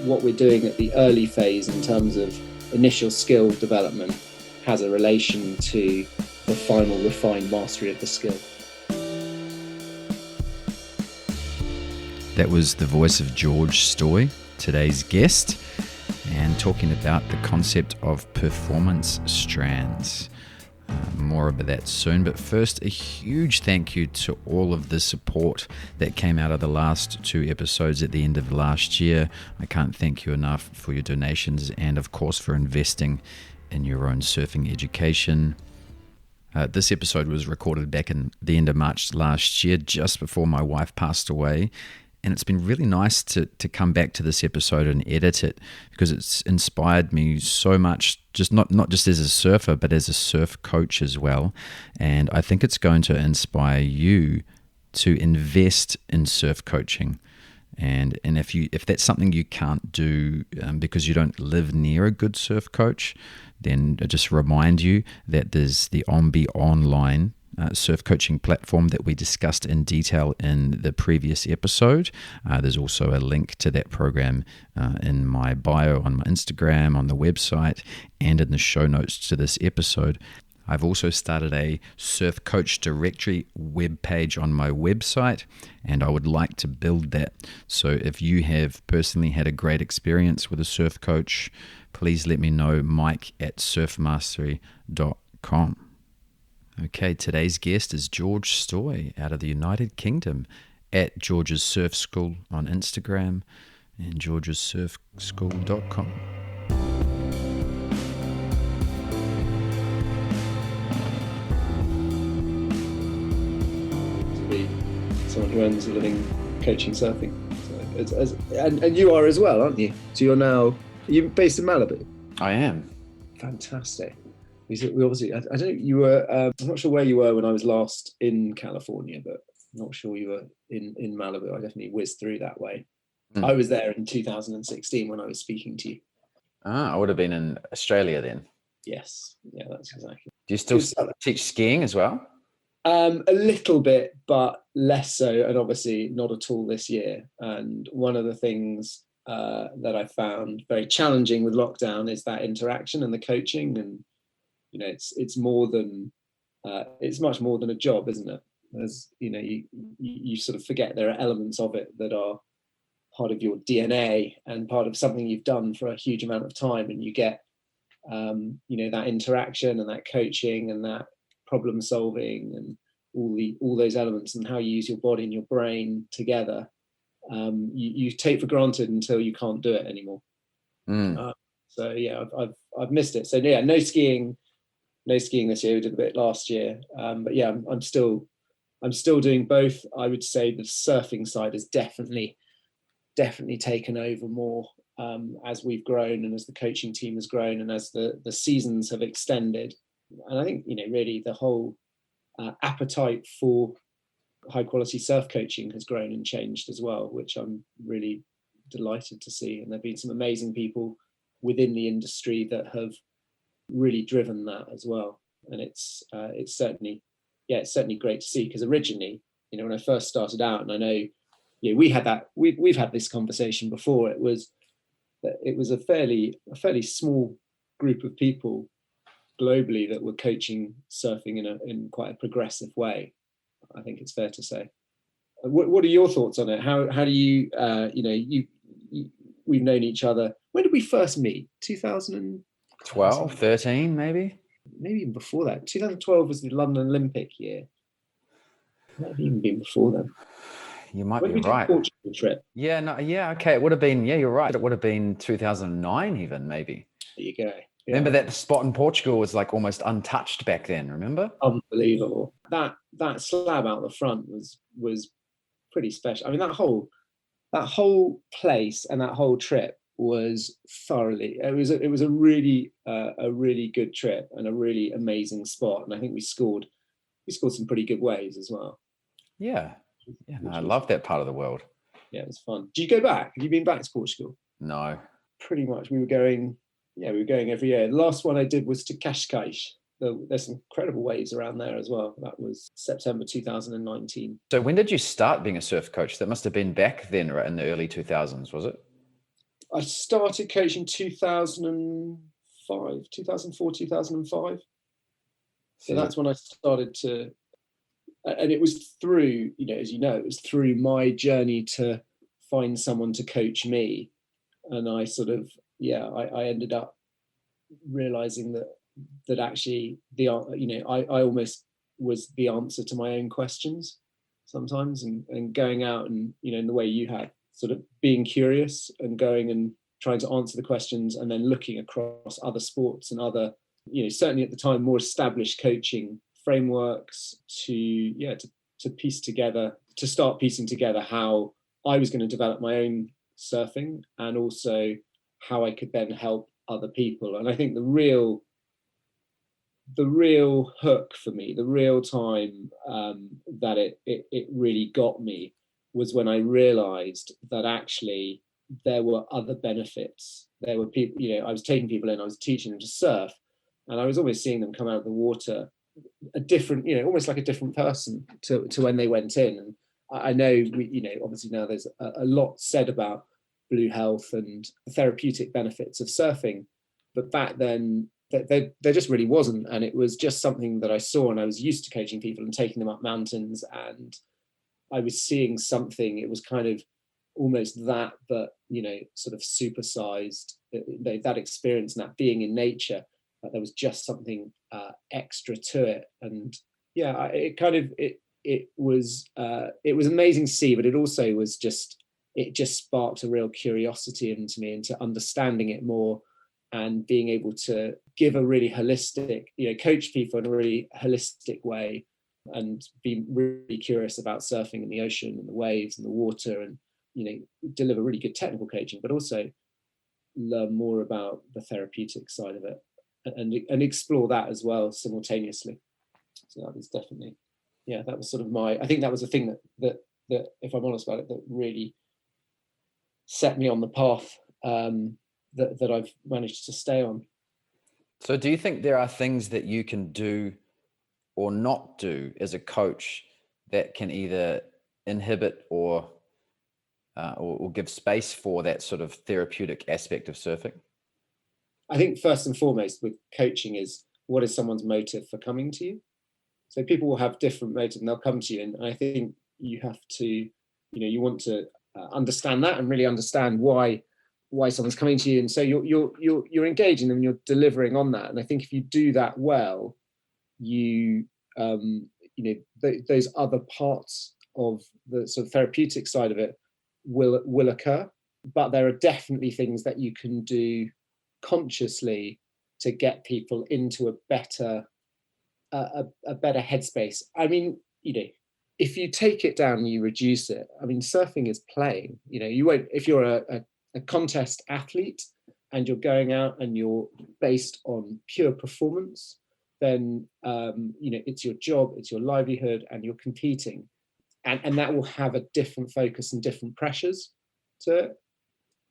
what we're doing at the early phase in terms of initial skill development has a relation to the final refined mastery of the skill. That was the voice of George Stoy, today's guest, and talking about the concept of performance strands. More about that soon, but first a huge thank you to all of the support that came out of the last 2 episodes at the end of last year. I can't thank you enough for your donations and of course for investing in your own surfing education. This episode was recorded back in the end of March last year, just before my wife passed away. And it's been really nice to come back to this episode and edit it, because it's inspired me so much, just not just as a surfer, but as a surf coach as well. And I think it's going to inspire you to invest in surf coaching. And if that's something you can't do because you don't live near a good surf coach, then I just remind you that there's the Ombi Online surf coaching platform that we discussed in detail in the previous episode. There's also a link to that program in my bio on my Instagram, on the website, and in the show notes to this episode. I've also started a Surf Coach Directory webpage on my website, and I would like to build that. So if you have personally had a great experience with a surf coach, please let me know, mike@surfmastery.com. Okay, today's guest is George Stoy out of the United Kingdom, at George's Surf School on Instagram and georgessurfschool.com. To be someone who earns a living coaching surfing. So and you are as well, aren't you? So are you based in Malibu? I am. Fantastic. We obviously, I don't, you were, I'm not sure where you were when I was last in California, but I'm not sure you were in Malibu. I definitely whizzed through that way. I was there in 2016 when I was speaking to you. I would have been in Australia then. Yes. Yeah, that's exactly. Do you still teach skiing as well? A little bit, but less so, and obviously not at all this year. And one of the things that I found very challenging with lockdown is that interaction and the coaching, and you know, it's more than it's much more than a job, isn't it? As you know, you sort of forget there are elements of it that are part of your DNA and part of something you've done for a huge amount of time, and you get you know, that interaction and that coaching and that problem solving and all those elements and how you use your body and your brain together. You take for granted until you can't do it anymore. So yeah, I've missed it. So yeah, no skiing this year. We did a bit last year, but yeah, I'm still doing both. I would say the surfing side has definitely taken over more as we've grown and as the coaching team has grown and as the seasons have extended. And I think, you know, really the whole appetite for high quality surf coaching has grown and changed as well, which I'm really delighted to see. And there've been some amazing people within the industry that have really driven that as well. And it's certainly great to see, because originally, you know, when I first started out, and I know, you know, we've had this conversation before, it was a fairly small group of people globally that were coaching surfing in quite a progressive way. I think it's fair to say. What are your thoughts on it? How do you you know, we've known each other. When did we first meet? 2012, 13 maybe even before that. 2012 was the London Olympic year. It might have even been before then. You might when be right. Portugal trip. Okay, it would have been, you're right, it would have been 2009 even, maybe. There you go. Yeah. Remember that spot in Portugal was like almost untouched back then, remember? Unbelievable. That slab out the front was pretty special. I mean, that whole place and that whole trip was thoroughly, it was a really good trip and a really amazing spot. And I think we scored some pretty good waves as well. Yeah, no, I love that part of the world. Yeah, it was fun. Do you go back? Have you been back to Portugal? No. Pretty much. We were going every year. The last one I did was to Cascais. There's some incredible waves around there as well. That was September 2019. So when did you start being a surf coach? That must have been back then, right in the early 2000s, was it? I started coaching 2005, 2004, 2005. So that's when I started to, and it was through, as you know, it was through my journey to find someone to coach me. And I sort of, I ended up realizing that actually I almost was the answer to my own questions sometimes, and going out and, in the way you had, sort of being curious and going and trying to answer the questions, and then looking across other sports and other, certainly at the time, more established coaching frameworks to start piecing together how I was going to develop my own surfing, and also how I could then help other people. And I think the real hook for me, the real time that it really got me, was when I realized that actually there were other benefits. There were people, I was taking people in, I was teaching them to surf, and I was almost seeing them come out of the water a different, almost like a different person to when they went in. And I know obviously now there's a lot said about blue health and the therapeutic benefits of surfing, but back then there just really wasn't. And it was just something that I saw, and I was used to coaching people and taking them up mountains, and I was seeing something. It was kind of almost that, but sort of supersized, that experience and that being in nature. There was just something extra to it, and it was amazing to see, but it also was it just sparked a real curiosity into me, into understanding it more, and being able to give a really holistic, coach people in a really holistic way, and be really curious about surfing and the ocean and the waves and the water, and deliver really good technical coaching, but also learn more about the therapeutic side of it, and explore that as well simultaneously. So that was definitely, that was sort of I think that was the thing that if I'm honest about it, that really set me on the path that I've managed to stay on. So do you think there are things that you can do or not do as a coach that can either inhibit or give space for that sort of therapeutic aspect of surfing? I think first and foremost with coaching is, what is someone's motive for coming to you? So people will have different motives, and they'll come to you, and I think you have to, you want to understand that, and really understand why someone's coming to you, and so you're engaging them, you're delivering on that. And I think if you do that well, those other parts of the sort of therapeutic side of it will occur. But there are definitely things that you can do consciously to get people into a better headspace. I mean, if you take it down and you reduce it, I mean, surfing is playing. You won't, if you're a contest athlete and you're going out and you're based on pure performance, then it's your job, it's your livelihood, and you're competing, and that will have a different focus and different pressures to it.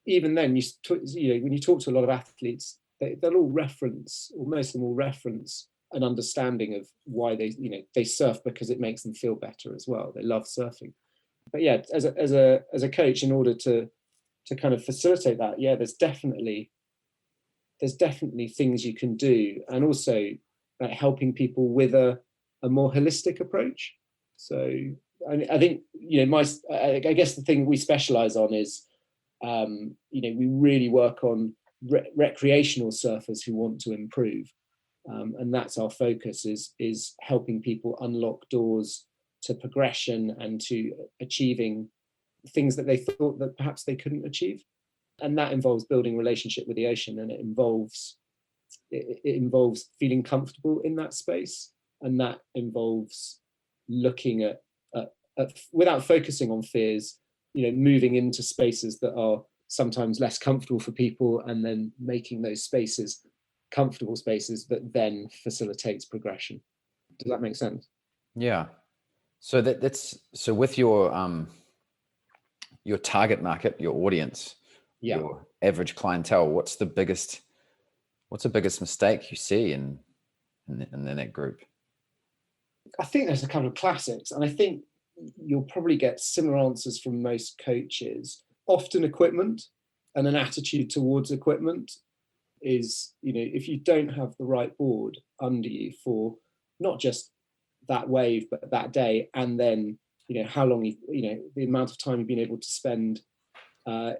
Even then, when you talk to a lot of athletes, they'll all reference, or most of them will reference, an understanding of why they surf, because it makes them feel better as well. They love surfing. But as a coach, in order to kind of facilitate that, there's definitely things you can do, and also like helping people with a more holistic approach. So I think I guess the thing we specialize on is we really work on recreational surfers who want to improve, and that's our focus, is helping people unlock doors to progression and to achieving things that they thought that perhaps they couldn't achieve. And that involves building relationship with the ocean, and it involves feeling comfortable in that space, and that involves looking at without focusing on fears, moving into spaces that are sometimes less comfortable for people, and then making those spaces comfortable spaces that then facilitates progression. Does that make sense? Yeah. So so with your target market, your audience, your average clientele, what's the biggest mistake you see in that group? I think there's a couple of classics, and I think you'll probably get similar answers from most coaches. Often equipment. and an attitude towards equipment is, if you don't have the right board under you for not just that wave, but that day, and then, how long the amount of time you've been able to spend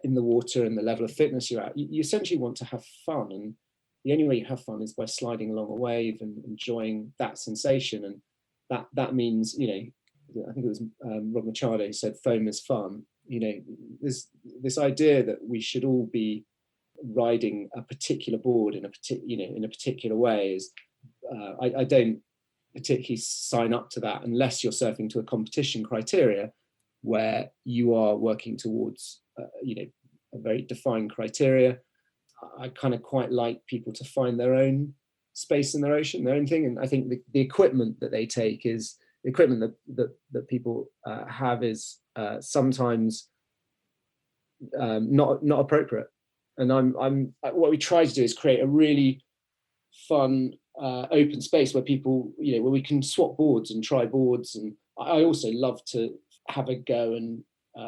in the water and the level of fitness you're at, you essentially want to have fun. And the only way you have fun is by sliding along a wave and enjoying that sensation. And that means, I think it was Rob Machado who said foam is fun. There's this idea that we should all be riding a particular board in a particular way is I don't particularly sign up to that unless you're surfing to a competition criteria where you are working towards a very defined criteria. I kind of quite like people to find their own space in their ocean, their own thing. And I think the equipment that they take is the equipment that people have is sometimes not appropriate. And I'm what we try to do is create a really fun open space where people, where we can swap boards and try boards. And I also love to have a go and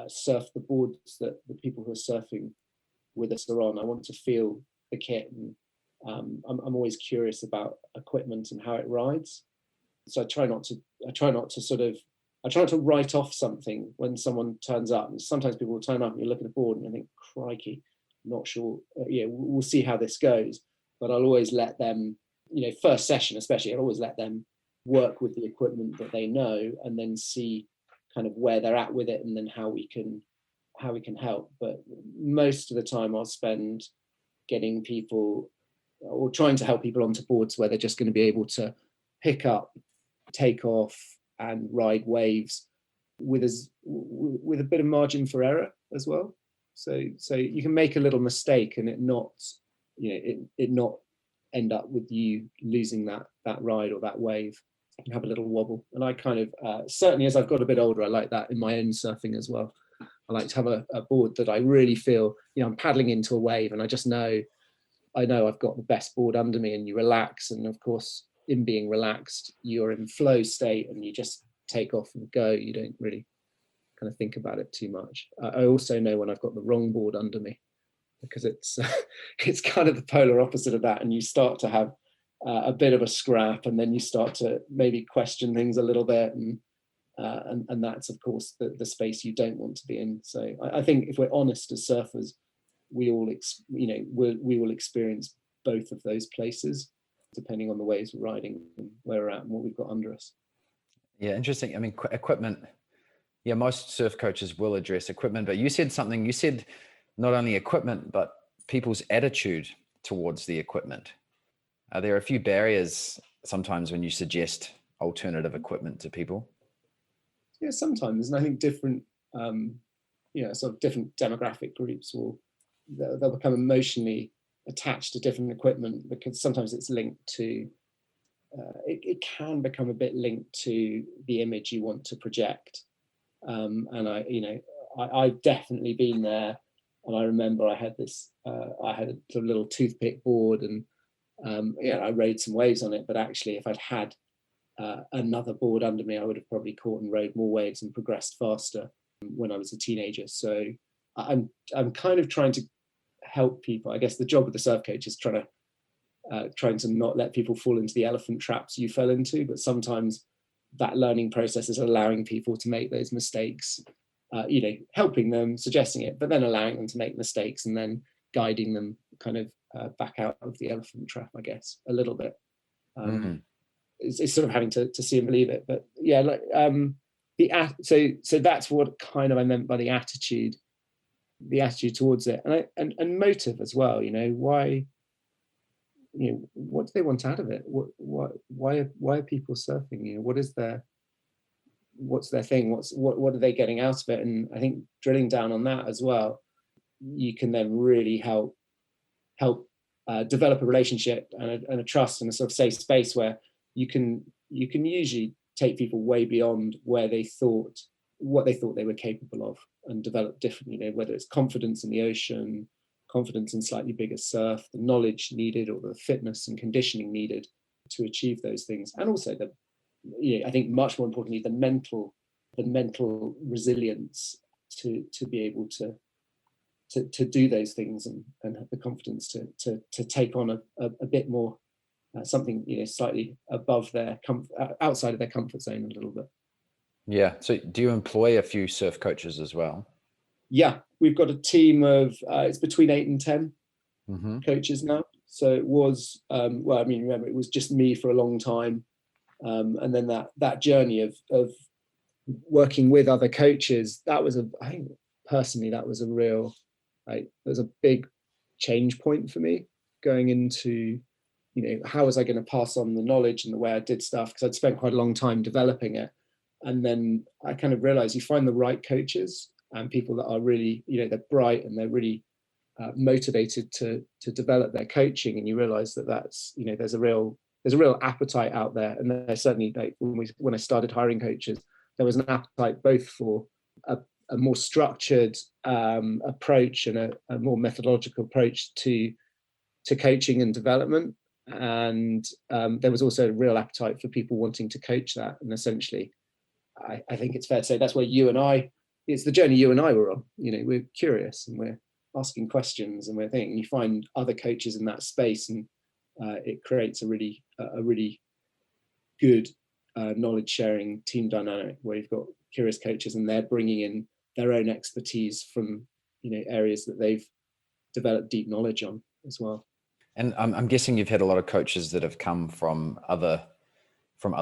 surf the boards that the people who are surfing with us are on. I want to feel the kit, and I'm always curious about equipment and how it rides. So I try not to write off something when someone turns up. And sometimes people will turn up and you look at the board and you think, crikey, not sure. We'll see how this goes. But I'll always let them, first session especially, I'll always let them work with the equipment that they know and then see kind of where they're at with it, and then how we can help. But most of the time I'll spend getting people or trying to help people onto boards where they're just going to be able to pick up, take off and ride waves with a bit of margin for error as well. So you can make a little mistake and it not end up with you losing that ride or that wave, and have a little wobble. And I kind of certainly as I've got a bit older, I like that in my own surfing as well. I like to have a board that I really feel, I'm paddling into a wave and I know I've got the best board under me, and you relax. And of course, in being relaxed, you're in flow state and you just take off and go. You don't really kind of think about it too much. I also know when I've got the wrong board under me, because it's kind of the polar opposite of that. And you start to have a bit of a scrap, and then you start to maybe question things a little bit. And that's, of course, the space you don't want to be in. So I think if we're honest as surfers, we will experience both of those places, depending on the waves we're riding and where we're at and what we've got under us. Yeah, interesting. I mean, equipment. Yeah, most surf coaches will address equipment, but you said not only equipment, but people's attitude towards the equipment. Are there a few barriers sometimes when you suggest alternative equipment to people? Yeah, sometimes. And I think different, sort of different demographic groups they'll become emotionally attached to different equipment, because sometimes it's linked to, it can become a bit linked to the image you want to project. And I've definitely been there. And I remember I had a little toothpick board, and I rode some waves on it. But actually, if I'd had another board under me, I would have probably caught and rode more waves and progressed faster when I was a teenager. So I'm kind of trying to help people. I guess the job of the surf coach is trying to not let people fall into the elephant traps you fell into. But sometimes that learning process is allowing people to make those mistakes, helping them, suggesting it, but then allowing them to make mistakes and then guiding them kind of back out of the elephant trap, I guess, a little bit. It's sort of having to see and believe it. But yeah, like so that's what kind of I meant by the attitude towards it, and motive as well. Why, what do they want out of it? Why are people surfing? What's their thing? What are they getting out of it? And I think drilling down on that as well, you can then really help develop a relationship and a trust and a sort of safe space where you can usually take people way beyond what they thought they were capable of, and develop different, whether it's confidence in the ocean, confidence in slightly bigger surf, the knowledge needed or the fitness and conditioning needed to achieve those things. And also I think much more importantly, the mental resilience to be able to to do those things and have the confidence to take on a bit more, something, slightly above their outside of their comfort zone a little bit. Yeah. So do you employ a few surf coaches as well? Yeah, we've got a team of it's between 8 and 10 coaches now. So it was remember, it was just me for a long time, and then that journey of working with other coaches, I think personally that was a big change point for me, going into, how was I going to pass on the knowledge and the way I did stuff, because I'd spent quite a long time developing it. And then I kind of realized you find the right coaches and people that are really, they're bright and they're really motivated to develop their coaching, and you realize that's, there's a real appetite out there. And there's certainly, like, when I started hiring coaches, there was an appetite both for a more structured approach and a more methodological approach to coaching and development. And there was also a real appetite for people wanting to coach that. And essentially, I think it's fair to say that's where it's the journey you and I were on. We're curious and we're asking questions and we're thinking. You find other coaches in that space, and it creates a really good knowledge sharing team dynamic where you've got curious coaches and they're bringing in their own expertise from areas that they've developed deep knowledge on as well. And I'm guessing you've had a lot of coaches that have come from other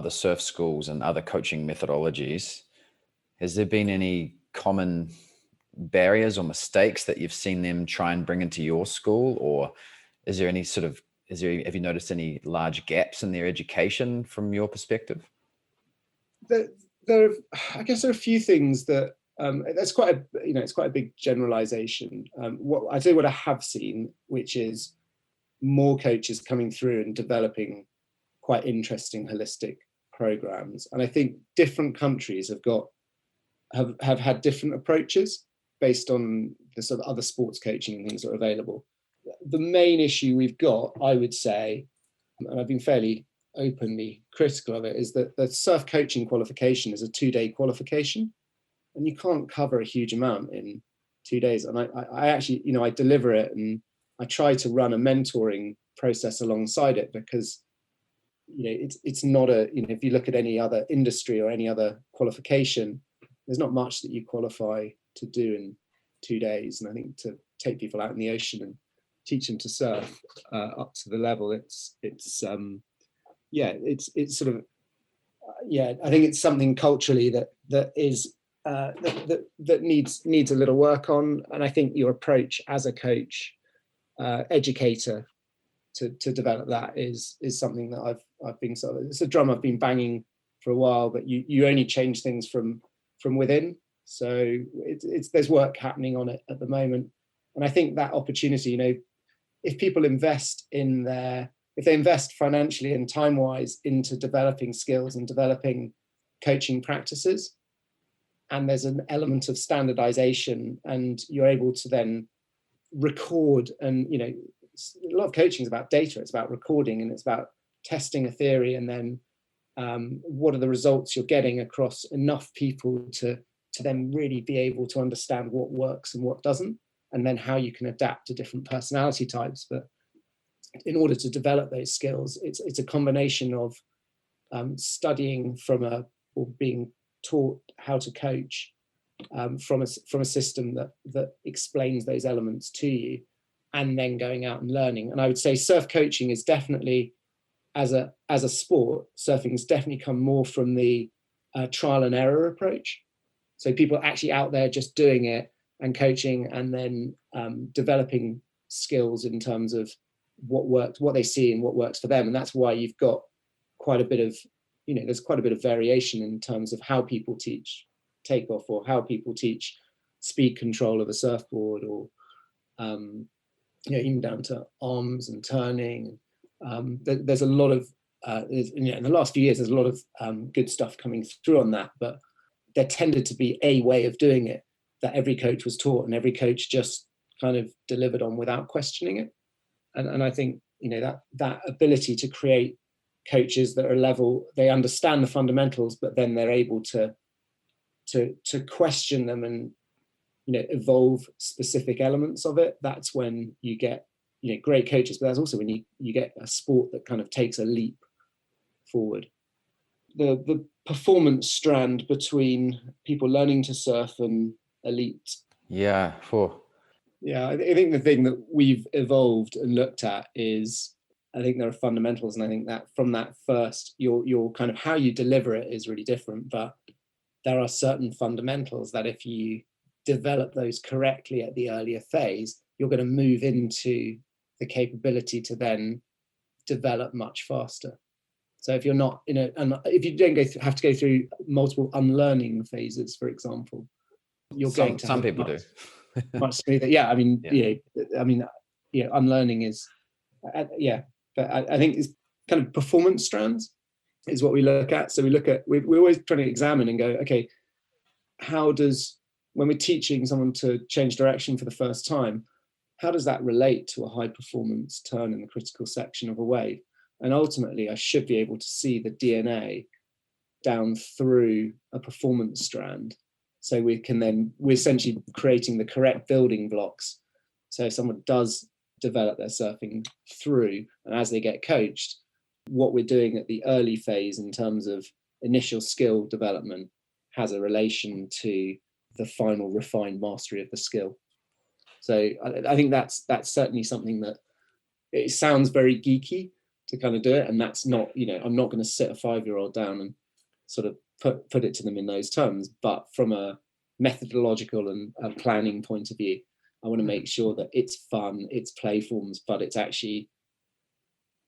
surf schools and other coaching methodologies. Has there been any common barriers or mistakes that you've seen them try and bring into your school, or have you noticed any large gaps in their education from your perspective? I guess there are a few things that that's quite a big generalization. What I have seen, which is more coaches coming through and developing quite interesting holistic programs. And I think different countries have had different approaches based on the sort of other sports coaching and things that are available. The main issue we've got, I would say, and I've been fairly openly critical of it, is that the surf coaching qualification is a 2-day qualification, and you can't cover a huge amount in 2 days. And I actually, I deliver it, and I try to run a mentoring process alongside it, because it's not if you look at any other industry or any other qualification, there's not much that you qualify to do in 2 days. And I think to take people out in the ocean and teach them to surf up to the level, it's sort of, I think it's something culturally that is that needs a little work on. And I think your approach as a coach, educator, to develop that is something that I've been sort of, it's a drum I've been banging for a while, but you only change things from within. So there's work happening on it at the moment. And I think that opportunity, if people invest if they invest financially and time-wise into developing skills and developing coaching practices, and there's an element of standardization, and you're able to then record, and a lot of coaching is about data, it's about recording, and it's about testing a theory, and then what are the results you're getting across enough people to then really be able to understand what works and what doesn't, and then how you can adapt to different personality types. But in order to develop those skills, it's a combination of studying or being taught how to coach from a system that explains those elements to you, and then going out and learning. And I would say surf coaching is definitely, as a sport, surfing has definitely come more from the trial and error approach. So people actually out there just doing it and coaching, and then developing skills in terms of what works, what they see and what works for them. And that's why you've got quite a bit of, there's quite a bit of variation in terms of how people teach takeoff, or how people teach speed control of a surfboard, or even down to arms and turning. There's a lot of in the last few years, there's a lot of good stuff coming through on that, but there tended to be a way of doing it that every coach was taught, and every coach just kind of delivered on without questioning it. And I think that ability to create coaches that are level, they understand the fundamentals, but then they're able to question them, and evolve specific elements of it, that's when you get, great coaches. But that's also when you get a sport that kind of takes a leap forward. The performance strand between people learning to surf and elite. Yeah, I think the thing that we've evolved and looked at is, I think there are fundamentals, and I think that from that first, your kind of how you deliver it is really different, but there are certain fundamentals that if you develop those correctly at the earlier phase, you're going to move into the capability to then develop much faster. So if you're not if you don't have to go through multiple unlearning phases, for example, you're going to some people do much smoother. Unlearning is, but I think it's kind of performance strands is what we look at. So we're always trying to examine and go, okay, when we're teaching someone to change direction for the first time, how does that relate to a high performance turn in the critical section of a wave? And ultimately, I should be able to see the DNA down through a performance strand. So we're essentially creating the correct building blocks. So if someone does develop their surfing through, and as they get coached, what we're doing at the early phase in terms of initial skill development has a relation to the final refined mastery of the skill. So I think that's certainly something that, it sounds very geeky to kind of do it, and that's not, I'm not going to sit a 5-year-old down and sort of put it to them in those terms, but from a methodological and a planning point of view, I want to make sure that it's fun, it's play forms, but it's actually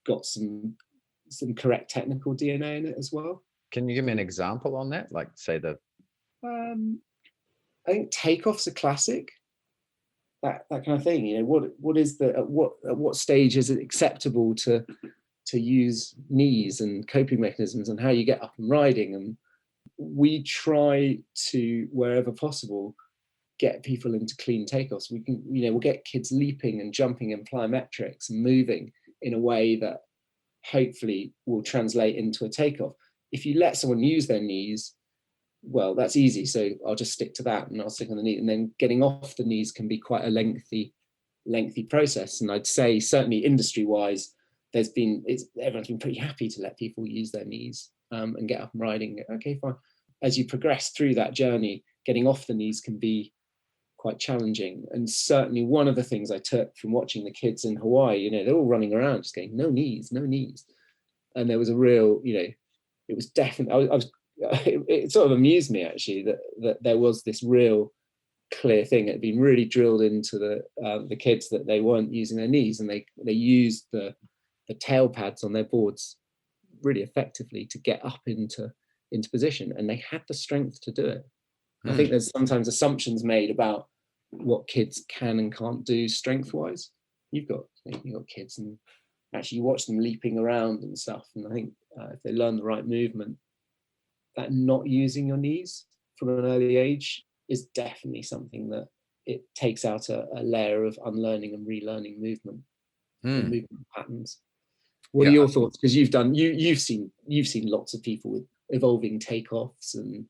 got some correct technical DNA in it as well. Can you give me an example on that? Like, say I think takeoff's a classic. That kind of thing. What is at what stage is it acceptable to use knees and coping mechanisms, and how you get up and riding? And we try to, wherever possible, get people into clean takeoffs. We can, we'll get kids leaping and jumping in plyometrics and moving in a way that hopefully will translate into a takeoff. If you let someone use their knees, well, that's easy. So I'll just stick to that, and I'll stick on the knee. And then getting off the knees can be quite a lengthy process. And I'd say certainly industry-wise, everyone's been pretty happy to let people use their knees and get up and riding. Okay, fine. As you progress through that journey, getting off the knees can be quite challenging. And certainly one of the things I took from watching the kids in Hawaii, they're all running around just going, no knees, no knees. And there was a real, it was definitely, it sort of amused me actually that there was this real clear thing. It had been really drilled into the kids that they weren't using their knees, and they used the tail pads on their boards really effectively to get up into position, and they had the strength to do it. I think there's sometimes assumptions made about what kids can and can't do strength wise. You've got kids, and actually you watch them leaping around and stuff, and I think if they learn the right movement, that not using your knees from an early age is definitely something that it takes out a layer of unlearning and relearning movement and movement patterns. What are your thoughts? Because you've seen lots of people with evolving takeoffs and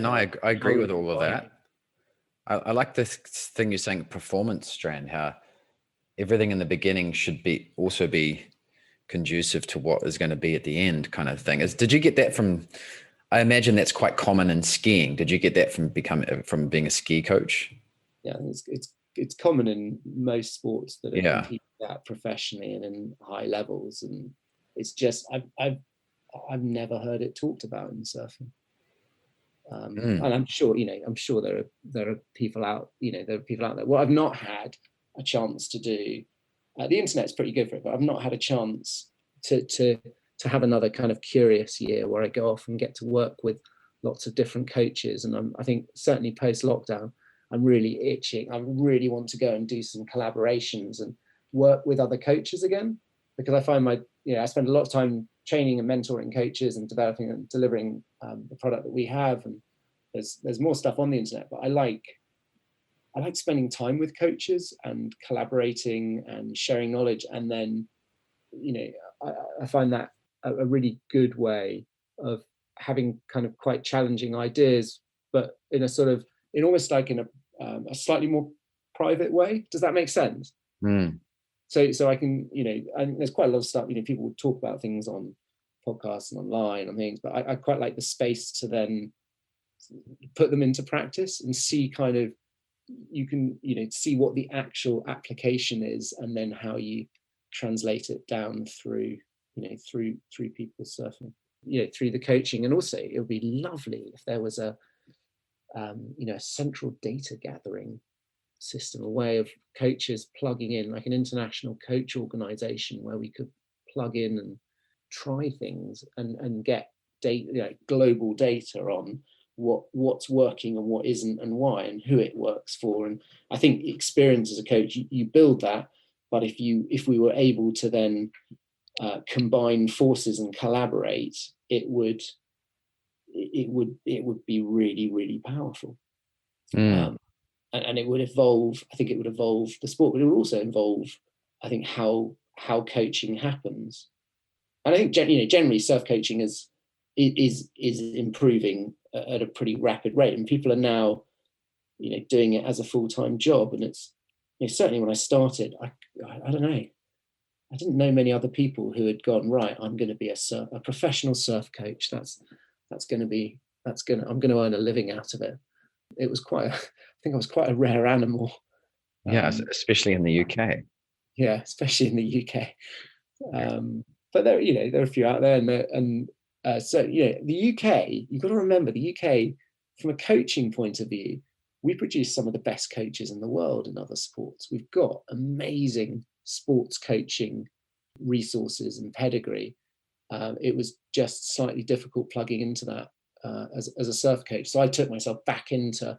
I agree with all of that. I like this thing you're saying, performance strand, how everything in the beginning should also be conducive to what is going to be at the end, kind of thing. Did you get that from? I imagine that's quite common in skiing. Did you get that from being a ski coach? Yeah, it's common in most sports that are competing at professionally and in high levels, and it's just I've never heard it talked about in surfing. And I'm sure there are people out there. What I've not had a chance to do, the internet's pretty good for it, but I've not had a chance to have another kind of curious year where I go off and get to work with lots of different coaches. And I think certainly post lockdown, I'm really itching. I really want to go and do some collaborations and work with other coaches again, because I find I spend a lot of time training and mentoring coaches and developing and delivering the product that we have. And there's more stuff on the internet, but I like spending time with coaches and collaborating and sharing knowledge. And then, I find that a really good way of having kind of quite challenging ideas, but in a sort of, in almost like in a slightly more private way. Does that make sense? Mm. So I can, and there's quite a lot of stuff, people would talk about things on podcasts and online and things, but I quite like the space to then put them into practice and see kind of, you can, see what the actual application is, and then how you translate it down through, through people surfing, through the coaching. And also it would be lovely if there was a central data gathering system, a way of coaches plugging in, like an international coach organization where we could plug in and try things and get data, global data on what's working and what isn't, and why, and who it works for. And I think experience as a coach, you build that, but if we were able to then combine forces and collaborate, it would be really, really powerful. And it would evolve. I think it would evolve the sport, but it would also involve, I think, how coaching happens. And I think generally surf coaching is improving at a pretty rapid rate, and people are now doing it as a full-time job. And it's certainly when I started, I don't know, I didn't know many other people who had gone, right, I'm going to be a professional surf coach. I'm going to earn a living out of it. It was I think I was quite a rare animal. Yeah, especially in the UK. Yeah, especially in the UK. But there are a few out there, so the UK. You've got to remember, the UK, from a coaching point of view, we produce some of the best coaches in the world in other sports. We've got amazing sports coaching resources and pedigree. It was just slightly difficult plugging into that as a surf coach. So I took myself back into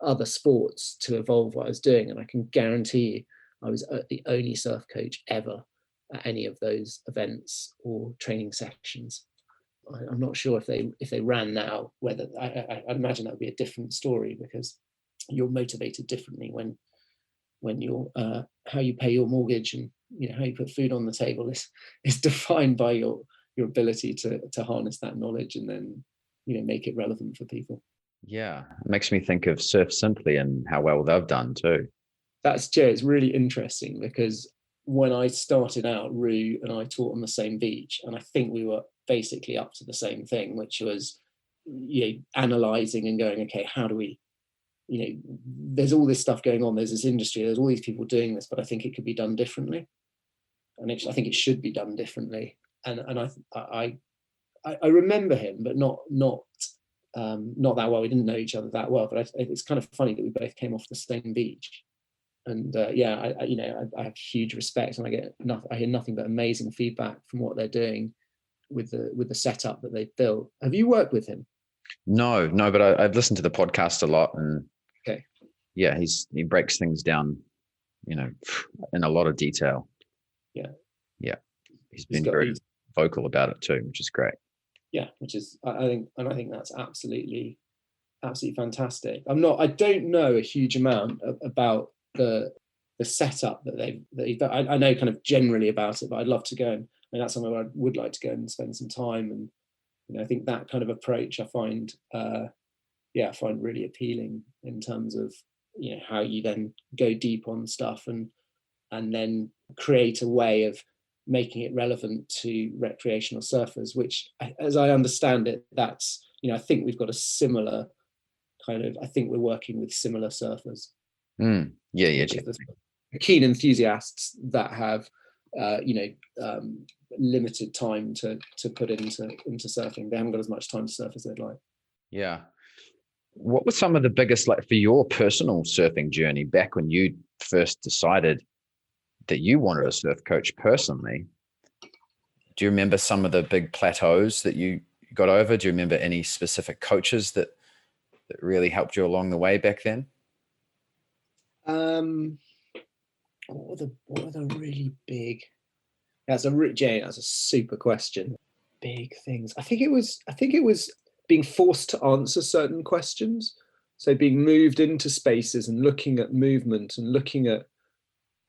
other sports to evolve what I was doing, and I can guarantee you I was the only surf coach ever at any of those events or training sessions. I'm not sure if they ran now, whether I imagine that would be a different story, because you're motivated differently when you're how you pay your mortgage and how you put food on the table is defined by your ability to harness that knowledge and then make it relevant for people. Yeah, it makes me think of Surf Simply and how well they've done too. It's really interesting, because when I started out, Rue and I taught on the same beach, and I think we were basically up to the same thing, which was analyzing and going, okay, how do we, there's all this stuff going on, there's this industry, there's all these people doing this, but I think it could be done differently, and I think it should be done differently. And I remember him, but not that well. We didn't know each other that well, but it's kind of funny that we both came off the same beach. And I have huge respect, and I hear nothing but amazing feedback from what they're doing with the setup that they've built. Have you worked with him? No, but I've listened to the podcast a lot, and okay, yeah, he breaks things down, in a lot of detail. Yeah, he's been very vocal about it too, which is great. Yeah, which is I think that's absolutely fantastic. I don't know a huge amount about the setup that they've done. I know kind of generally about it, but I'd love to go, and that's somewhere where I would like to go and spend some time. And I think that kind of approach I find really appealing, in terms of how you then go deep on stuff and then create a way of making it relevant to recreational surfers, which, as I understand it, that's I think we've got a similar kind of, I think we're working with similar surfers. Yeah. Keen enthusiasts that have limited time to put into surfing. They haven't got as much time to surf as they'd like. Yeah. What were some of the biggest, for your personal surfing journey back when you first decided that you wanted a surf coach personally? Do you remember some of the big plateaus that you got over? Do you remember any specific coaches that really helped you along the way back then? What were the really big? Jane, that's a super question. Big things. I think it was being forced to answer certain questions. So being moved into spaces and looking at movement and looking at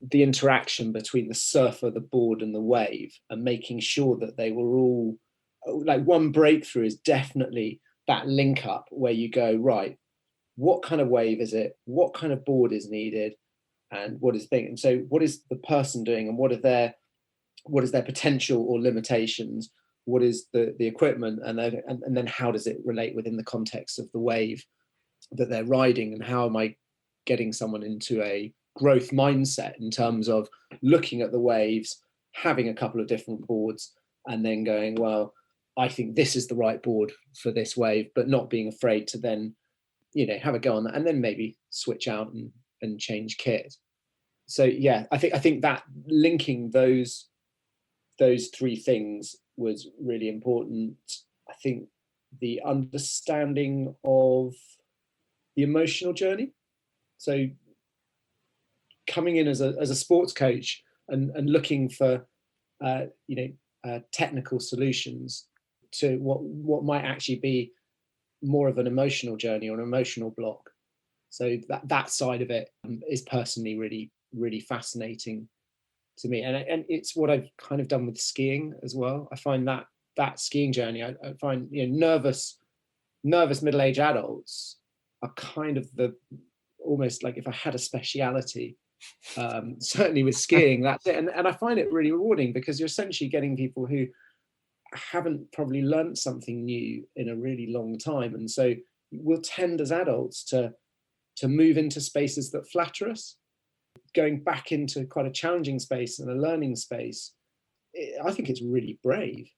the interaction between the surfer, the board, and the wave, and making sure that they were all, like, one breakthrough is definitely that link up where you go, right, what kind of wave is it, what kind of board is needed, and what is the thing. And so what is the person doing, and what is their potential or limitations, what is the equipment, and then how does it relate within the context of the wave that they're riding, and how am I getting someone into a growth mindset in terms of looking at the waves, having a couple of different boards, and then going, well, I think this is the right board for this wave, but not being afraid to then, have a go on that, and then maybe switch out and change kit. So yeah, I think that linking those three things was really important. I think the understanding of the emotional journey. So coming in as a sports coach and looking for technical solutions to what might actually be more of an emotional journey or an emotional block. So that side of it is personally really, really fascinating to me, and it's what I've kind of done with skiing as well. I find that skiing journey, I find nervous middle-aged adults are kind of the almost like if I had a speciality, certainly with skiing, that's it. And I find it really rewarding because you're essentially getting people who haven't probably learned something new in a really long time, and so we'll tend as adults to move into spaces that flatter us. Going back into quite a challenging space and a learning space, I think it's really brave.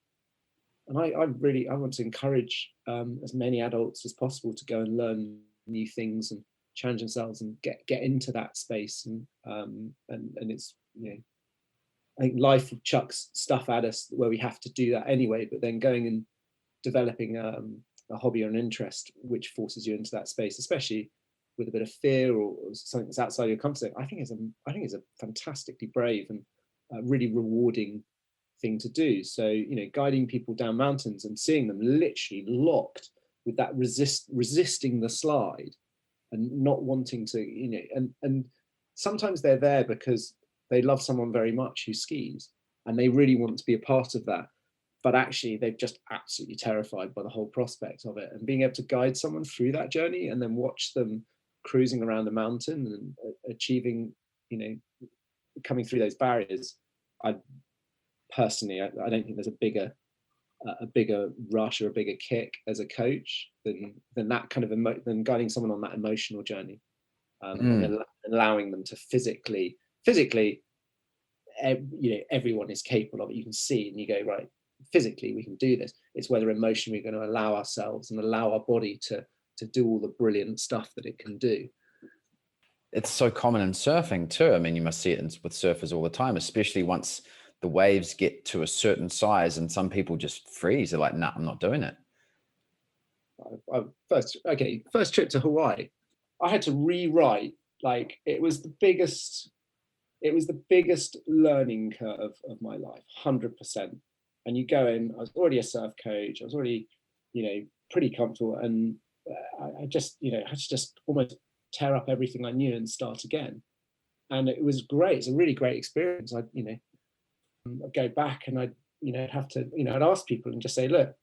And I want to encourage as many adults as possible to go and learn new things and challenge themselves and get into that space. And it's, I think life chucks stuff at us where we have to do that anyway, but then going and developing a hobby or an interest which forces you into that space, especially with a bit of fear or something that's outside your comfort zone, I think is a fantastically brave and really rewarding thing to do. So guiding people down mountains and seeing them literally locked with that resisting the slide and not wanting to, and sometimes they're there because they love someone very much who skis and they really want to be a part of that, but actually they're just absolutely terrified by the whole prospect of it. And being able to guide someone through that journey and then watch them cruising around the mountain and achieving, coming through those barriers, I personally, I don't think there's a bigger rush or a bigger kick as a coach than that kind of than guiding someone on that emotional journey, and allowing them to physically, everyone is capable of it. You can see and you go, right, physically we can do this. It's whether emotionally we're going to allow ourselves and allow our body to do all the brilliant stuff that it can do. It's so common in surfing too. I mean, you must see it with surfers all the time, especially once the waves get to a certain size and some people just freeze. They're like, nah, I'm not doing it. First trip to Hawaii, I had to rewrite, like it was the biggest learning curve of my life, 100%. And you go in, I was already a surf coach, I was already, pretty comfortable, and I just, had to just almost tear up everything I knew and start again. And it was great. It's a really great experience. I'd go back and I'd have to, I'd ask people and just say, look,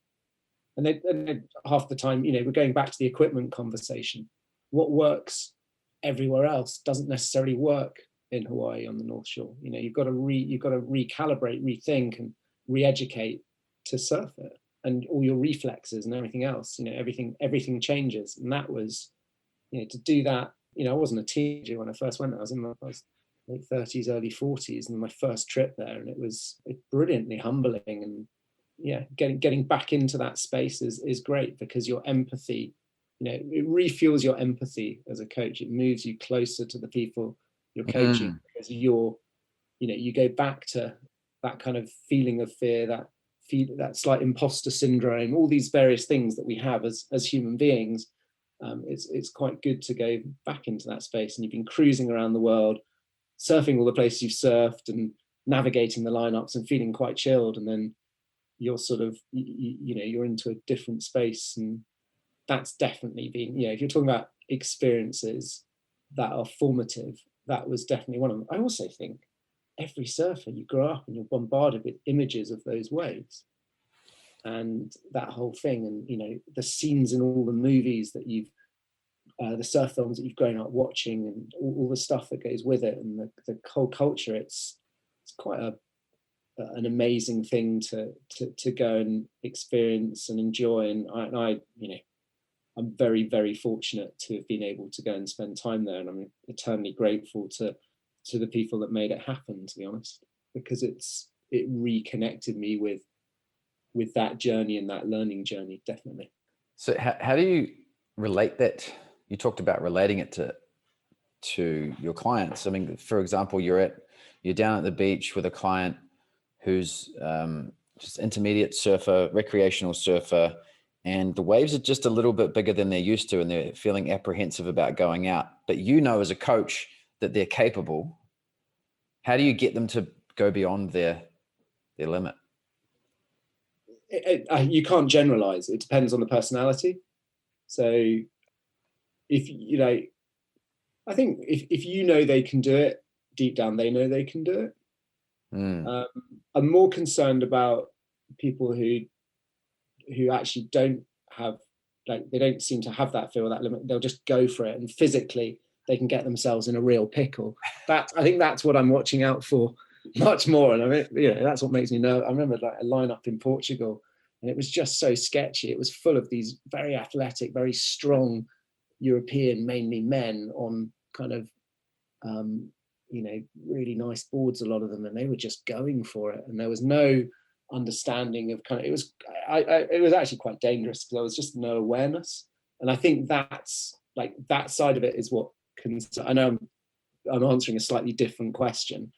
and they half the time, we're going back to the equipment conversation. What works everywhere else doesn't necessarily work in Hawaii on the North Shore. You've got to recalibrate, rethink, and re-educate to surf it, and all your reflexes and everything else. Everything changes, and that was, to do that. I wasn't a teenager when I first went. I was in my late 30s, early 40s, and my first trip there, and it was brilliantly humbling. And yeah, getting back into that space is great because your empathy, it refuels your empathy as a coach. It moves you closer to the people you're coaching, because you go back to that kind of feeling of fear, that slight imposter syndrome, all these various things that we have as human beings. It's quite good to go back into that space, and you've been cruising around the world, surfing all the places you've surfed and navigating the lineups and feeling quite chilled, and then you're sort of you're into a different space. And that's definitely been, if you're talking about experiences that are formative, that was definitely one of them. I also think every surfer, you grow up and you're bombarded with images of those waves and that whole thing, and the scenes in all the movies that you've the surf films that you've grown up watching, and all the stuff that goes with it, and the whole culture. It's quite an amazing thing to go and experience and enjoy. And I I'm very, very fortunate to have been able to go and spend time there, and I'm eternally grateful to the people that made it happen, to be honest, because it reconnected me with that journey and that learning journey, definitely. So how do you relate that? You talked about relating it to your clients. I mean, for example, you're down at the beach with a client who's just intermediate surfer, recreational surfer, and the waves are just a little bit bigger than they're used to, and they're feeling apprehensive about going out. But you know, as a coach, that they're capable. How do you get them to go beyond their limit? You can't generalize. It depends on the personality. So if I think if you know they can do it, deep down they know they can do it. I'm more concerned about people who actually don't have, like, they don't seem to have that feel, that limit. They'll just go for it, and physically they can get themselves in a real pickle. I think that's what I'm watching out for much more. And I mean, that's what makes me know. I remember like a lineup in Portugal, and it was just so sketchy. It was full of these very athletic, very strong European, mainly men, on kind of really nice boards, a lot of them, and they were just going for it, and there was no understanding of kind of, it was actually quite dangerous because there was just no awareness. And I think that's like, that side of it is what I know I'm answering a slightly different question,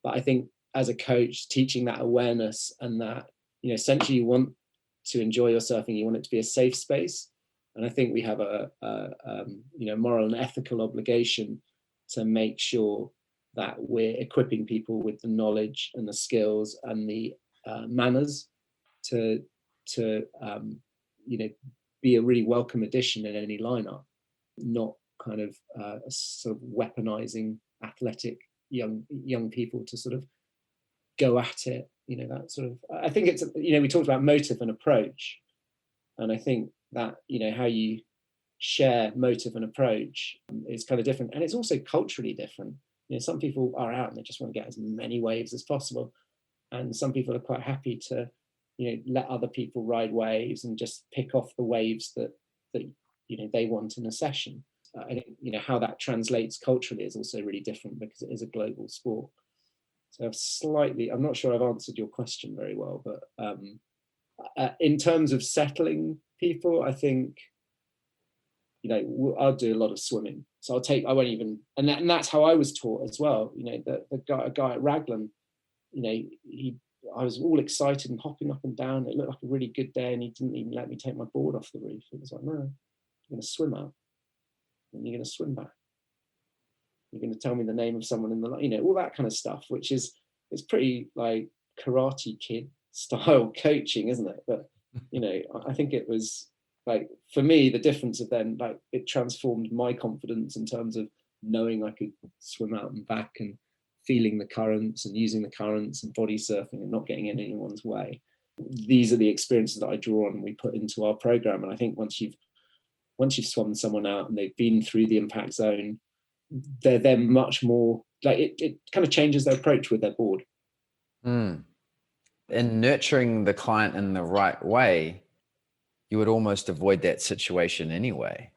but I think as a coach, teaching that awareness, and that essentially you want to enjoy your surfing, you want it to be a safe space. And I think we have a moral and ethical obligation to make sure that we're equipping people with the knowledge and the skills and the manners to be a really welcome addition in any lineup, not kind of sort of weaponizing athletic young people to sort of go at it. That sort of, I think it's, we talked about motive and approach, and I think that how you share motive and approach is kind of different, and it's also culturally different. Some people are out and they just want to get as many waves as possible, and some people are quite happy to let other people ride waves and just pick off the waves that they want in a session. I think how that translates culturally is also really different, because it is a global sport. So I'm not sure I've answered your question very well, but in terms of settling people, I think I'll do a lot of swimming. So I won't even, and that's how I was taught as well. The guy at Raglan, I was all excited and hopping up and down. It looked like a really good day, and he didn't even let me take my board off the reef. It was like, no, you're going to swim out, and you're going to swim back. You're going to tell me the name of someone in the, all that kind of stuff, which is, it's pretty like Karate Kid style coaching, isn't it? But I think it was like, for me, the difference of then, like, it transformed my confidence in terms of knowing I could swim out and back, and feeling the currents and using the currents and body surfing and not getting in anyone's way. These are the experiences that I draw on and we put into our program. And I think once you've swum someone out and they've been through the impact zone, they're much more like, it kind of changes their approach with their board. And nurturing the client in the right way, you would almost avoid that situation anyway.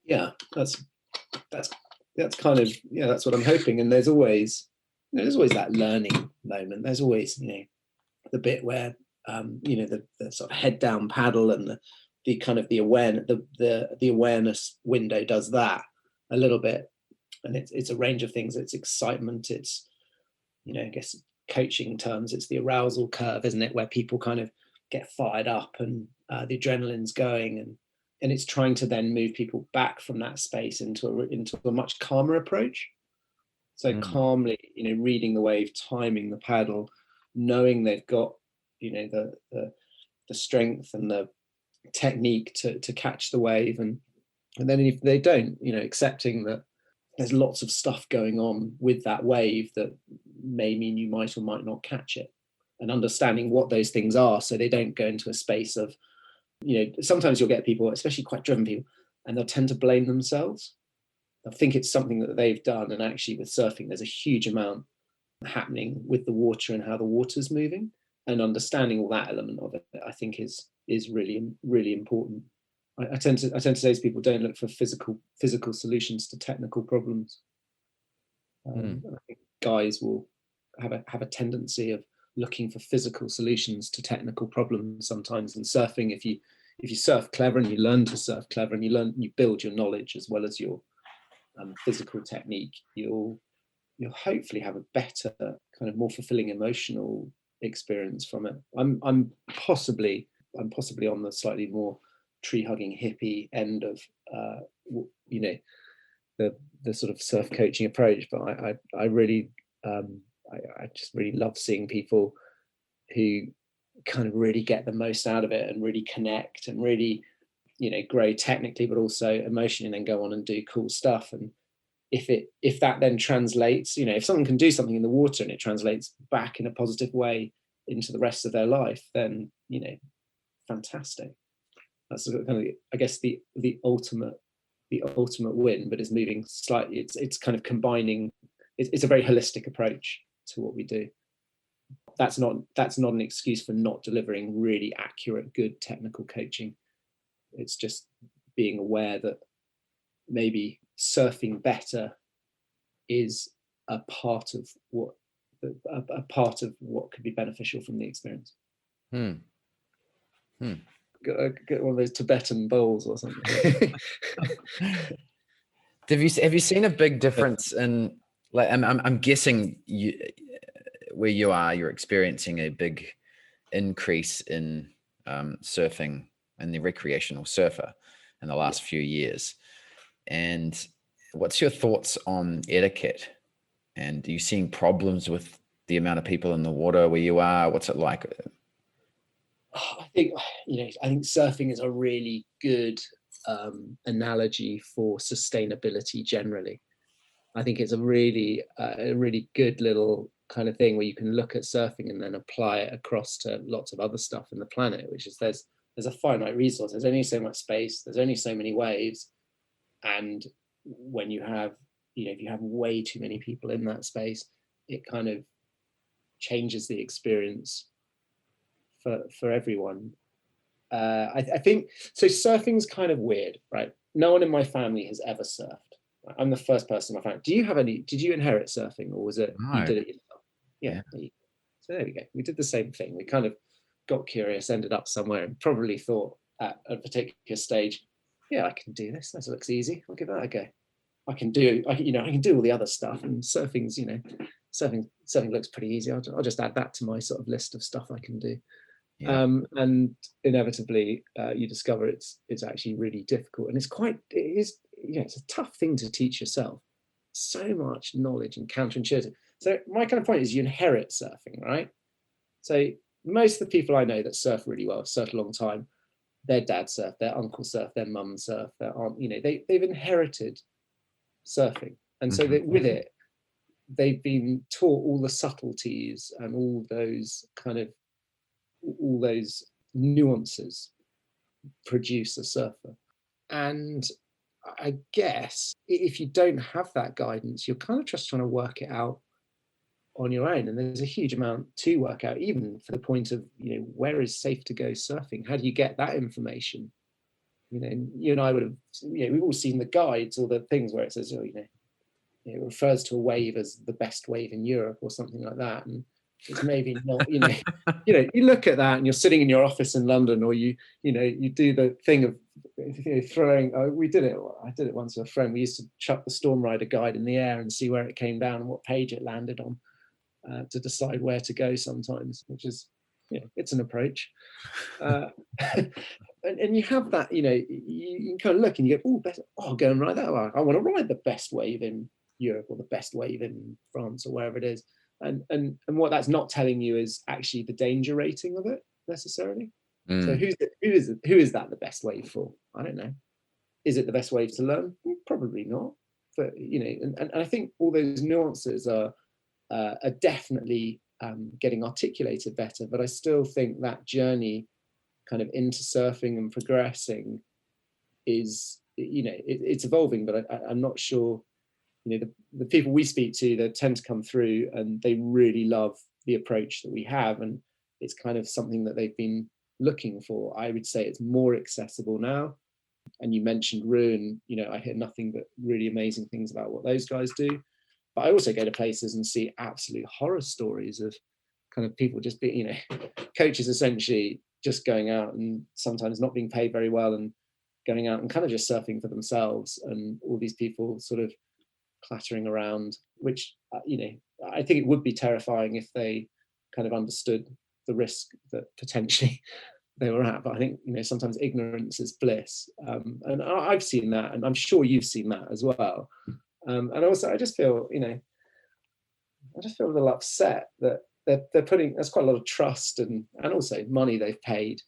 Yeah, that's kind of, that's what I'm hoping. And there's always that learning moment. There's always the bit where the sort of head down paddle, and the kind of the awareness window does that a little bit, and it's a range of things. It's excitement, it's I guess coaching terms, it's the arousal curve, isn't it, where people kind of get fired up, and the adrenaline's going, and it's trying to then move people back from that space into a much calmer approach. So calmly, reading the wave, timing the paddle, knowing they've got the strength and the technique to catch the wave, and then if they don't, accepting that there's lots of stuff going on with that wave that may mean you might or might not catch it, and understanding what those things are, so they don't go into a space of, sometimes you'll get people, especially quite driven people, and they'll tend to blame themselves. I think it's something that they've done, and actually with surfing, there's a huge amount happening with the water and how the water's moving, and understanding all that element of it, I think is really, really important. I tend to say to people, don't look for physical solutions to technical problems. I think guys will have a tendency of looking for physical solutions to technical problems sometimes. And surfing, if you surf clever and you learn to surf clever and you build your knowledge as well as your physical technique, you'll hopefully have a better, kind of more fulfilling emotional experience from it. I'm possibly on the slightly more tree hugging hippie end of the sort of surf coaching approach, but I really I just really love seeing people who kind of really get the most out of it and really connect and really grow technically but also emotionally, and then go on and do cool stuff. And if that then translates, if someone can do something in the water and it translates back in a positive way into the rest of their life, then fantastic. That's kind of, I guess, the ultimate win, but it's moving slightly. It's kind of combining. It's a very holistic approach to what we do. That's not an excuse for not delivering really accurate, good technical coaching. It's just being aware that maybe surfing better is a part of what could be beneficial from the experience. Get one of those Tibetan bowls or something. Have you seen a big difference in, like, I'm guessing where you are, you're experiencing a big increase in surfing and the recreational surfer in the last few years. And what's your thoughts on etiquette? And are you seeing problems with the amount of people in the water where you are? What's it like? I think surfing is a really good analogy for sustainability generally. I think it's a really good little kind of thing where you can look at surfing and then apply it across to lots of other stuff in the planet, which is there's a finite resource. There's only so much space. There's only so many waves. And when you have, if you have way too many people in that space, it kind of changes the experience for everyone. I think so. Surfing's kind of weird, right? No one in my family has ever surfed. I'm the first person in my family. Did you inherit surfing, or was it you did it yourself? Yeah. So there we go. We did the same thing. We kind of got curious, ended up somewhere, and probably thought at a particular stage, yeah, I can do this. That looks easy. I'll give that a go. I can do all the other stuff, and surfing's, surfing looks pretty easy. I'll just add that to my sort of list of stuff I can do. Yeah. And inevitably, you discover it's actually really difficult, and it's a tough thing to teach yourself. So much knowledge and counterintuitive. So my kind of point is, you inherit surfing, right? So most of the people I know that surf really well, surfed a long time, their dad surfed, their uncle surfed, their mum surfed, their aunt, they've inherited surfing. And so that with it, they've been taught all the subtleties and all those nuances produce a surfer. And I guess if you don't have that guidance, you're kind of just trying to work it out on your own. And there's a huge amount to work out, even for the point of, where is safe to go surfing? How do you get that information? You and I would have, we've all seen the guides or the things where it says, it refers to a wave as the best wave in Europe or something like that. And it's maybe not, you look at that and you're sitting in your office in London, or you do the thing of throwing. I did it once with a friend. We used to chuck the Storm Rider guide in the air and see where it came down and what page it landed on, to decide where to go sometimes, which is, it's an approach. And you have that, you can kind of look and you go, I'll go and ride that. I want to ride the best wave in Europe or the best wave in France or wherever it is. And what that's not telling you is actually the danger rating of it necessarily. So who is that the best wave for? I don't know. Is it the best wave to learn? Probably not. But and I think all those nuances are definitely getting articulated better. But I still think that journey kind of into surfing and progressing is it's evolving, but I'm not sure. The people we speak to, they tend to come through and they really love the approach that we have, and it's kind of something that they've been looking for. I would say it's more accessible now. And you mentioned Ruin, I hear nothing but really amazing things about what those guys do. But I also go to places and see absolute horror stories of kind of people just being, coaches essentially just going out and sometimes not being paid very well and going out and kind of just surfing for themselves, and all these people sort of clattering around, which, I think it would be terrifying if they kind of understood the risk that potentially they were at. But I think, sometimes ignorance is bliss. And I've seen that, and I'm sure you've seen that as well. And also I just feel, a little upset that they're putting, there's quite a lot of trust and also money they've paid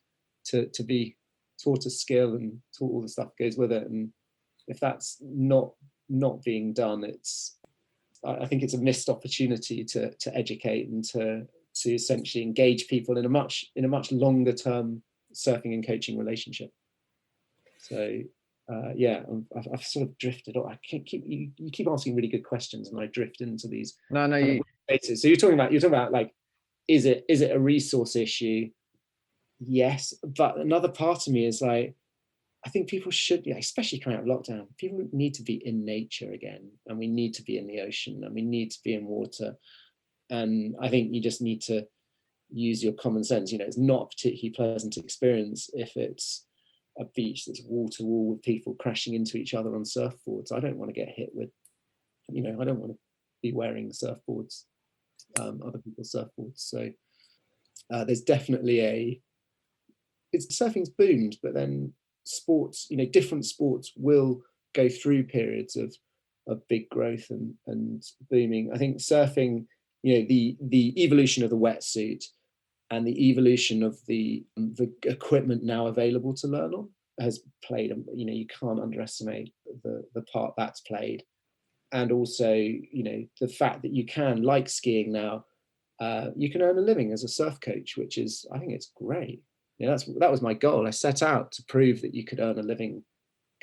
to be taught a skill and taught all the stuff that goes with it. And if that's not being done, I think it's a missed opportunity to educate and to essentially engage people in a much longer term surfing and coaching relationship. So I've sort of drifted off. You keep asking really good questions, and I drift into these. No. So you're talking about like, is it a resource issue? Yes, but another part of me is like, I think people should, especially coming out of lockdown, people need to be in nature again, and we need to be in the ocean, and we need to be in water. And I think you just need to use your common sense. It's not a particularly pleasant experience if it's a beach that's wall to wall with people crashing into each other on surfboards. I don't want to get hit with, I don't want to be wearing surfboards, other people's surfboards. So there's definitely surfing's boomed, but then sports, different sports will go through periods of big growth and booming. I think surfing, the evolution of the wetsuit and the evolution of the equipment now available to learn on has played, you can't underestimate the part that's played. And also, the fact that you can, like skiing now, you can earn a living as a surf coach, which is, I think it's great. That was my goal. I set out to prove that you could earn a living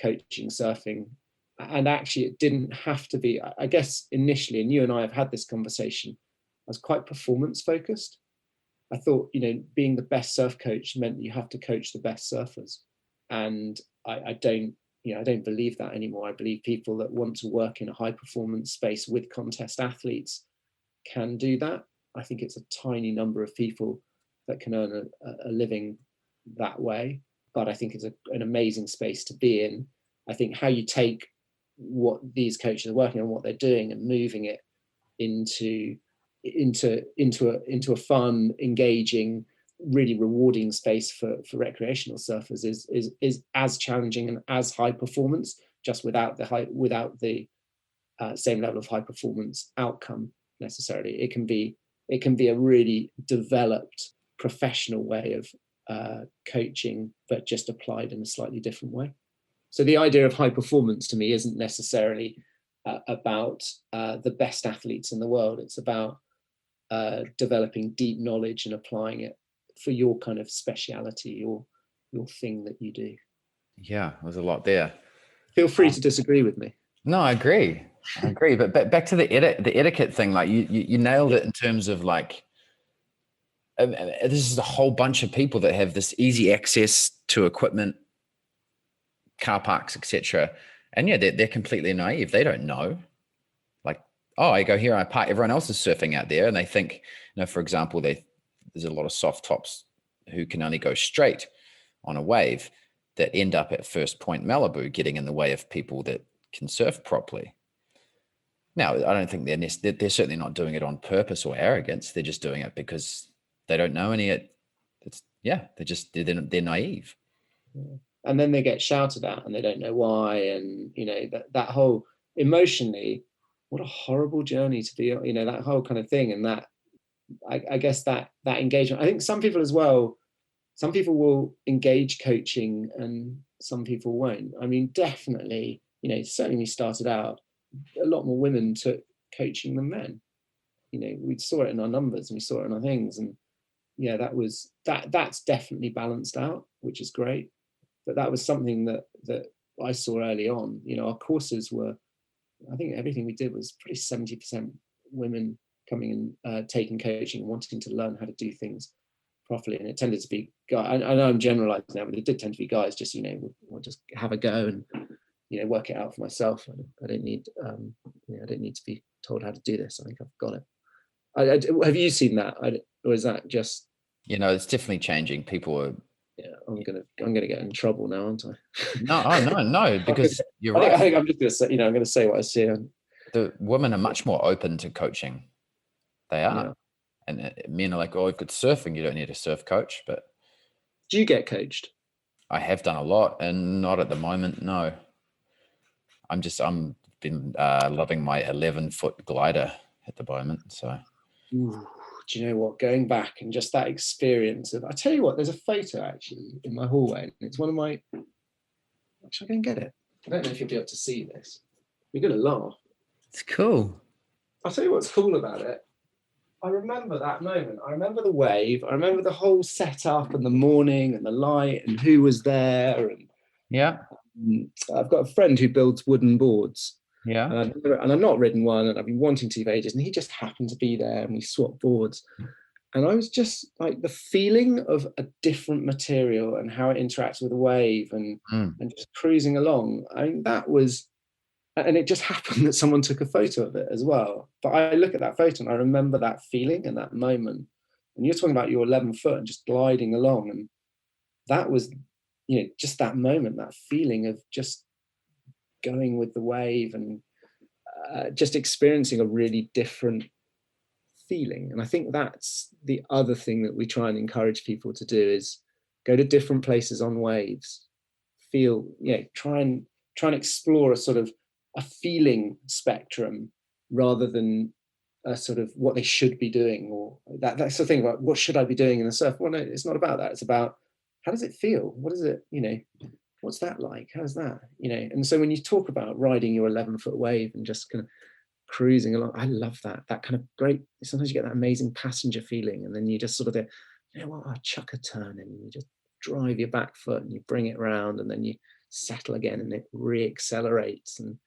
coaching surfing. And actually it didn't have to be, I guess initially, and you and I have had this conversation, I was quite performance focused. I thought, being the best surf coach meant that you have to coach the best surfers. And I don't believe that anymore. I believe people that want to work in a high performance space with contest athletes can do that. I think it's a tiny number of people that can earn a living that way, but I think it's an amazing space to be in. I think how you take what these coaches are working on, what they're doing, and moving it into a fun, engaging, really rewarding space for recreational surfers is as challenging and as high performance, just without the same level of high performance outcome necessarily. It can be a really developed professional way of coaching, but just applied in a slightly different way. So the idea of high performance to me isn't necessarily about the best athletes in the world. It's about developing deep knowledge and applying it for your kind of speciality, your thing that you do. Yeah, there's a lot there. Feel free to disagree with me. No, I agree. But back to the etiquette thing, like you nailed it in terms of like, this is a whole bunch of people that have this easy access to equipment, car parks, etc. And yeah, they're completely naive. They don't know. Like, oh, I go here, I park. Everyone else is surfing out there, and they think, for example, there's a lot of soft tops who can only go straight on a wave that end up at First Point Malibu, getting in the way of people that can surf properly. Now, I don't think they're certainly not doing it on purpose or arrogance. They're just doing it because they don't know any. They're naive. And then they get shouted at and they don't know why. And, that whole emotionally, what a horrible journey to be, that whole kind of thing. And that, I guess that engagement, I think some people as well, some people will engage coaching and some people won't. I mean, definitely, certainly when we started out, a lot more women took coaching than men. We saw it in our numbers and we saw it in our things. And yeah, that's definitely balanced out, which is great. But that was something that I saw early on. Our courses were, I think everything we did was pretty 70% women coming and taking coaching and wanting to learn how to do things properly. And it tended to be guys. I know I'm generalizing now, but it did tend to be guys just, will just have a go and, work it out for myself. I don't need, I don't need to be told how to do this. I think I've got it. Have you seen that? Or is that just? It's definitely changing. People are. Yeah, I'm gonna get in trouble now, aren't I? No, because you're right. I think I'm just gonna say, I'm gonna say what I see. The women are much more open to coaching. They are. Yeah. And men are like, oh, you've got surfing, you don't need a surf coach. But do you get coached? I have done a lot, and not at the moment. No, I'm been loving my 11-foot glider at the moment. So, ooh, do you know what? Going back and just that experience of, I tell you what, there's a photo actually in my hallway, and it's one of my. Should I go and get it? I don't know if you'll be able to see this. You're gonna laugh. It's cool. I'll tell you what's cool about it. I remember that moment. I remember the wave. I remember the whole setup and the morning and the light and who was there. And yeah, I've got a friend who builds wooden boards. Yeah, and I've not ridden one, and I've been wanting to for ages. And he just happened to be there, and we swapped boards. And I was just like, the feeling of a different material and how it interacts with a wave and just cruising along. I mean, that was. And it just happened that someone took a photo of it as well. But I look at that photo and I remember that feeling and that moment. And you're talking about your 11 foot and just gliding along. And that was, just that moment, that feeling of just going with the wave and just experiencing a really different feeling. And I think that's the other thing that we try and encourage people to do is go to different places on waves, try and explore a sort of a feeling spectrum rather than a sort of what they should be doing, or that's the thing about what should I be doing in the surf. Well, no, it's not about that. It's about how does it feel? What is it, what's that like? How's that, And so when you talk about riding your 11-foot wave and just kind of cruising along, I love that kind of great, sometimes you get that amazing passenger feeling, and then you just sort of I'll chuck a turn and you just drive your back foot and you bring it around and then you settle again and it re-accelerates. And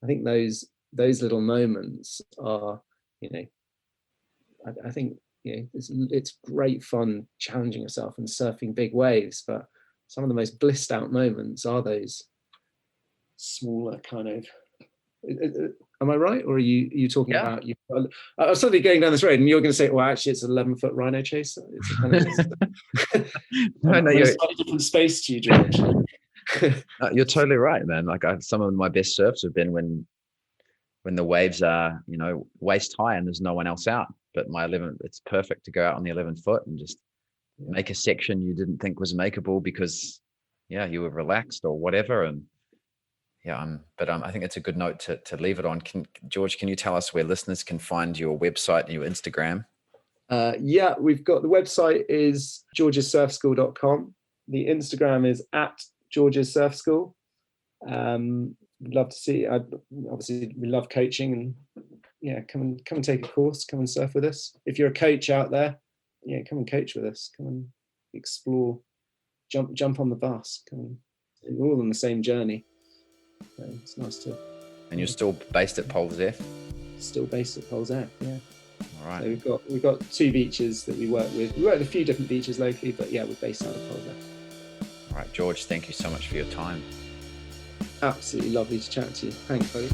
I think those little moments are, I think, it's great fun challenging yourself and surfing big waves, but some of the most blissed out moments are those smaller kind of. Am I right, or are you talking about you? I was suddenly going down this road, and you're going to say, "Well, actually, it's an 11-foot rhino chaser." It's a kind of no, you're a slightly different space to you, George. You're totally right, man. Like some of my best surfs have been when the waves are, waist high and there's no one else out. But my 11, it's perfect to go out on the 11 foot and just make a section you didn't think was makeable because, you were relaxed or whatever. And I think it's a good note to leave it on. George, can you tell us where listeners can find your website and your Instagram? We've got the website is georgessurfschool.com. The Instagram is @georgessurfschool. We'd love to see. Obviously, we love coaching, and come and take a course. Come and surf with us. If you're a coach out there, come and coach with us. Come and explore. Jump on the bus. We're all on the same journey. So it's nice to. And you're still based at Poles F? Still based at Poles F, yeah. All right. So we've got 2 beaches that we work with. We work with a few different beaches locally, but we're based out of Poles F. All right, George, thank you so much for your time. Absolutely lovely to chat to you. Thanks, buddy.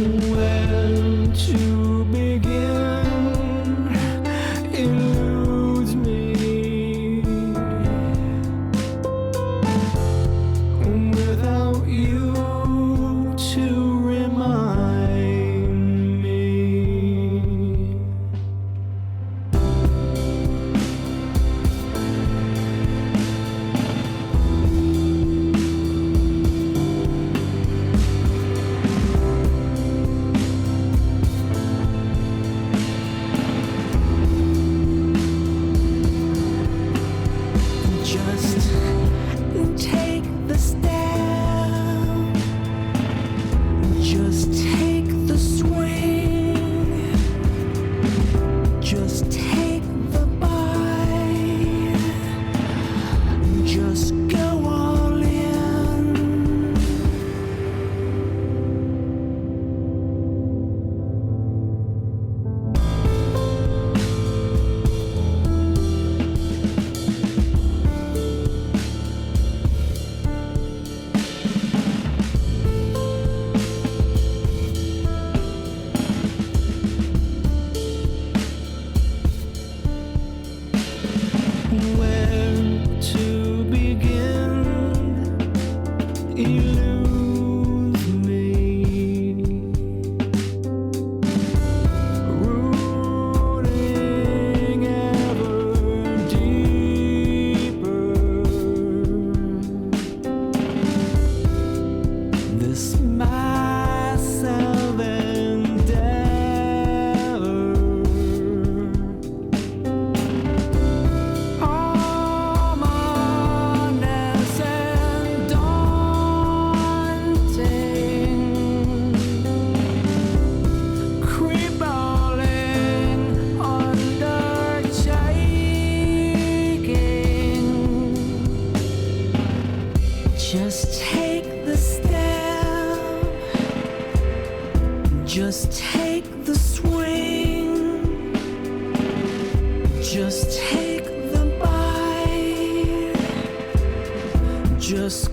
When to begin eludes me. Without you to remind me. Just take the step, just take the swing, just take the bite, just go all in. Where to begin eludes me. Rooting ever deeper. This myself endeavor. Ominous and daunting, crippling, undertaking. Just take the step, just take the swing, just take the bite, just